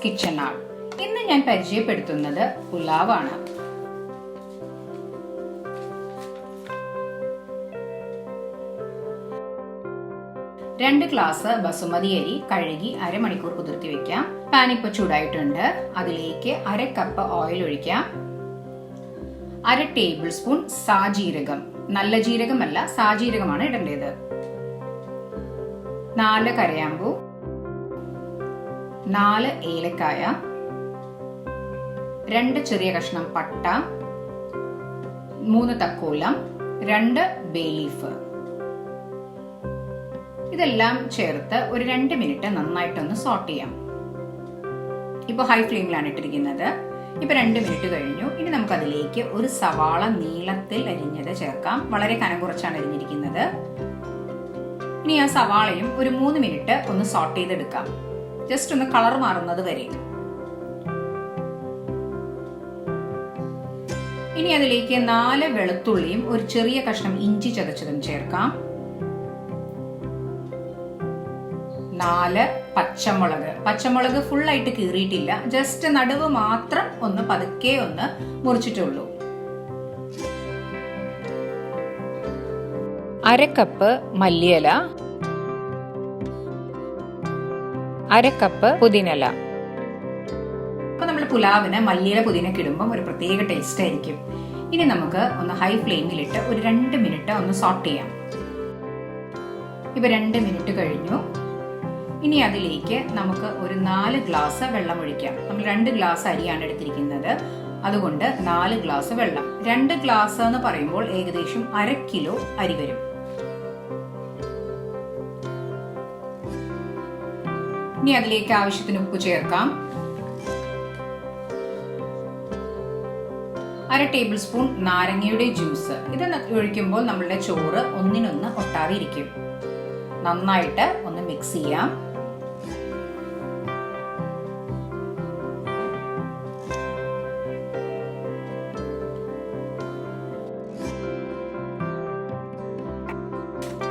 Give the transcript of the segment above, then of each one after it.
Kitchen ആൾ. ഇന്ന് ഞാൻ പരിചയപ്പെടുത്തുന്നത് പുലാവാണ്. രണ്ട് ഗ്ലാസ് ബസുമതി അരി കഴുകി അരമണിക്കൂർ കുതിർത്തി വെക്കാം. പാൻ ഇപ്പോൾ ചൂടായിട്ടുണ്ട്. അതിലേക്ക് 1/2 കപ്പ് ഓയിൽ ഒഴിക്കാം. 1/2 ടേബിൾ സ്പൂൺ സാജീരകം, നല്ല ജീരകമല്ല സാജീരകമാണ് ഇടേണ്ടത്. 4 കരയാമ്പൂ, 4 ഏലക്കായ, 2 ചെറിയ കഷ്ണം പട്ട, 3 തക്കോലം, 2 ബേ ലീഫ്. ഇതെല്ലാം ചേർത്ത് ഒരു 2 മിനിറ്റ് നന്നായിട്ടൊന്ന് സോട്ട് ചെയ്യാം. ഇപ്പൊ ഹൈ ഫ്ലെയിമിലാണ് ഇട്ടിരിക്കുന്നത്. ഇപ്പൊ 2 മിനിറ്റ് കഴിഞ്ഞു. ഇനി നമുക്ക് അതിലേക്ക് ഒരു സവാള നീളത്തിൽ അരിഞ്ഞത് ചേർക്കാം. വളരെ കനം കുറച്ചാണ് അരിഞ്ഞിരിക്കുന്നത്. ഇനി ആ സവാളയും ഒരു 3 മിനിറ്റ് ഒന്ന് സോട്ട് ചെയ്തെടുക്കാം. ജസ്റ്റ് ഒന്ന് കളർ മാറുന്നത് വരെ. ഇനി അതിലേക്ക് 4 വെളുത്തുള്ളിയും ഒരു ചെറിയ കഷ്ണം ഇഞ്ചി ചതച്ചതും ചേർക്കാം. 4 പച്ചമുളക് ഫുള്ളായിട്ട് കീറിയിട്ടില്ല, ജസ്റ്റ് നടുവ് മാത്രം ഒന്ന് പതുക്കെ ഒന്ന് മുറിച്ചിട്ടുള്ളൂ. 1/2 കപ്പ് മല്ലിയില, 1/2 കപ്പ് പുതിനയില. അപ്പൊ നമ്മൾ പുലാവിന് മല്ലിയില പുതിനയൊക്കെ ഇടുമ്പോൾ ഒരു പ്രത്യേക ടേസ്റ്റ് ആയിരിക്കും. ഇനി നമുക്ക് ഒന്ന് ഹൈ ഫ്ലെയിമിലിട്ട് ഒരു 2 മിനിറ്റ് ഒന്ന് സോട്ട് ചെയ്യാം. ഇപ്പൊ 2 മിനിറ്റ് കഴിഞ്ഞു. ഇനി അതിലേക്ക് നമുക്ക് ഒരു 4 ഗ്ലാസ് വെള്ളം ഒഴിക്കാം. നമ്മൾ 2 ഗ്ലാസ് അരിയാണ് എടുത്തിരിക്കുന്നത്, അതുകൊണ്ട് 4 ഗ്ലാസ് വെള്ളം. 2 ഗ്ലാസ് എന്ന് പറയുമ്പോൾ ഏകദേശം 1/2 കിലോ അരി വരും. ഇനി അതിലേക്ക് ആവശ്യത്തിന് ഉപ്പ് ചേർക്കാം. 1/2 ടേബിൾ സ്പൂൺ നാരങ്ങയുടെ ജ്യൂസ്. ഇത് ഒഴിക്കുമ്പോൾ നമ്മളുടെ ചോറ് ഒന്നിനൊന്ന് ഒട്ടാതെ ഇരിക്കും. നന്നായിട്ട് ഒന്ന് മിക്സ് ചെയ്യാം.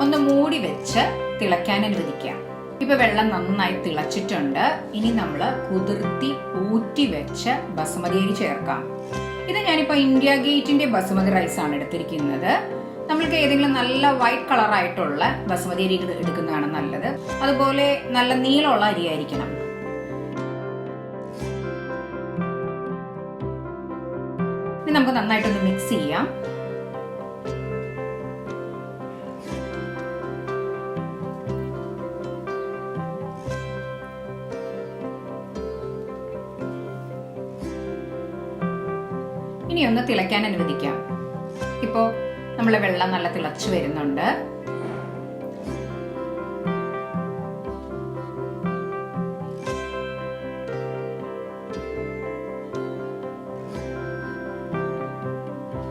ഒന്ന് മൂടി വെച്ച് തിളയ്ക്കാൻ അനുവദിക്കാം. ഇപ്പൊ വെള്ളം നന്നായി തിളച്ചിട്ടുണ്ട്. ഇനി നമ്മൾ കുതിർത്തി ഊറ്റി വെച്ച് ബസുമതി അരി ചേർക്കാം. ഇത് ഞാനിപ്പോ ഇന്ത്യ ഗേറ്റിന്റെ ബസുമതി റൈസ് ആണ് എടുത്തിരിക്കുന്നത്. നമ്മൾക്ക് ഏതെങ്കിലും നല്ല വൈറ്റ് കളർ ആയിട്ടുള്ള ബസുമതി അരി എടുക്കുന്നതാണ് നല്ലത്. അതുപോലെ നല്ല നീളമുള്ള അരി ആയിരിക്കണം. ഇനി നമുക്ക് നന്നായിട്ടൊന്ന് മിക്സ് ചെയ്യാം. ഇനി ഒന്ന് തിളയ്ക്കാൻ അനുവദിക്കാം. ഇപ്പോ നമ്മളെ വെള്ളം നല്ല തിളച്ചു വരുന്നുണ്ട്.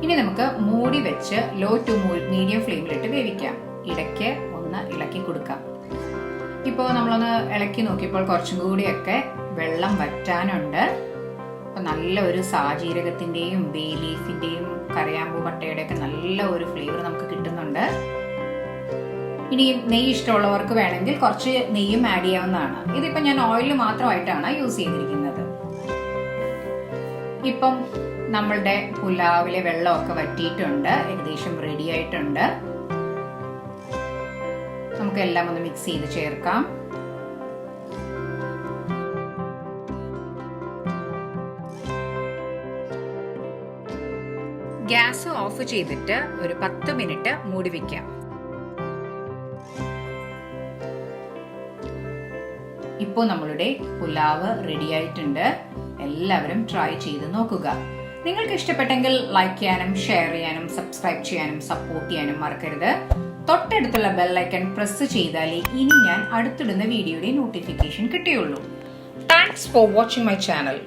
ഇനി നമുക്ക് മൂടി വെച്ച് ലോ ടു മീഡിയം ഫ്ലെയിമിലിട്ട് വേവിക്കാം. ഇടയ്ക്ക് ഒന്ന് ഇളക്കി കൊടുക്കാം. ഇപ്പോൾ നമ്മളൊന്ന് ഇളക്കി നോക്കിയപ്പോൾ കുറച്ചും കൂടിയൊക്കെ വെള്ളം വറ്റാനുണ്ട്. നല്ല ഒരു സാജീരകത്തിന്റെയും ബേ ലീഫിന്റെയും കരയാമ്പൂ പട്ടയുടെ ഒക്കെ നല്ല ഒരു ഫ്ലേവർ നമുക്ക് കിട്ടുന്നുണ്ട്. ഇനി നെയ്യ് ഇഷ്ടമുള്ളവർക്ക് വേണമെങ്കിൽ കുറച്ച് നെയ്യും ആഡ് ചെയ്യാവുന്നതാണ്. ഇതിപ്പോ ഞാൻ ഓയിൽ മാത്രമായിട്ടാണ് യൂസ് ചെയ്തിരിക്കുന്നത്. ഇപ്പം നമ്മളുടെ പുലാവിലെ വെള്ളമൊക്കെ വറ്റിയിട്ടുണ്ട്, ഏകദേശം റെഡി ആയിട്ടുണ്ട്. നമുക്ക് എല്ലാം ഒന്ന് മിക്സ് ചെയ്ത് ചേർക്കാം. ഗ്യാസ് ഓഫ് ചെയ്തിട്ട് ഒരു 10 മിനിറ്റ് മൂടി വെക്കാം. ഇപ്പോൾ നമ്മളുടെ പുലാവ് റെഡി ആയിട്ടുണ്ട്. എല്ലാവരും ട്രൈ ചെയ്ത് നോക്കുക. നിങ്ങൾക്ക് ഇഷ്ടപ്പെട്ടെങ്കിൽ ലൈക്ക് ചെയ്യാനും ഷെയർ ചെയ്യാനും സബ്സ്ക്രൈബ് ചെയ്യാനും സപ്പോർട്ട് ചെയ്യാനും മറക്കരുത്. തൊട്ടടുത്തുള്ള ബെൽ ഐക്കൺ പ്രസ് ചെയ്താലേ ഇനി ഞാൻ അടുത്തിടുന്ന വീഡിയോയുടെ നോട്ടിഫിക്കേഷൻ കിട്ടുകയുള്ളൂ. Thanks for watching my channel.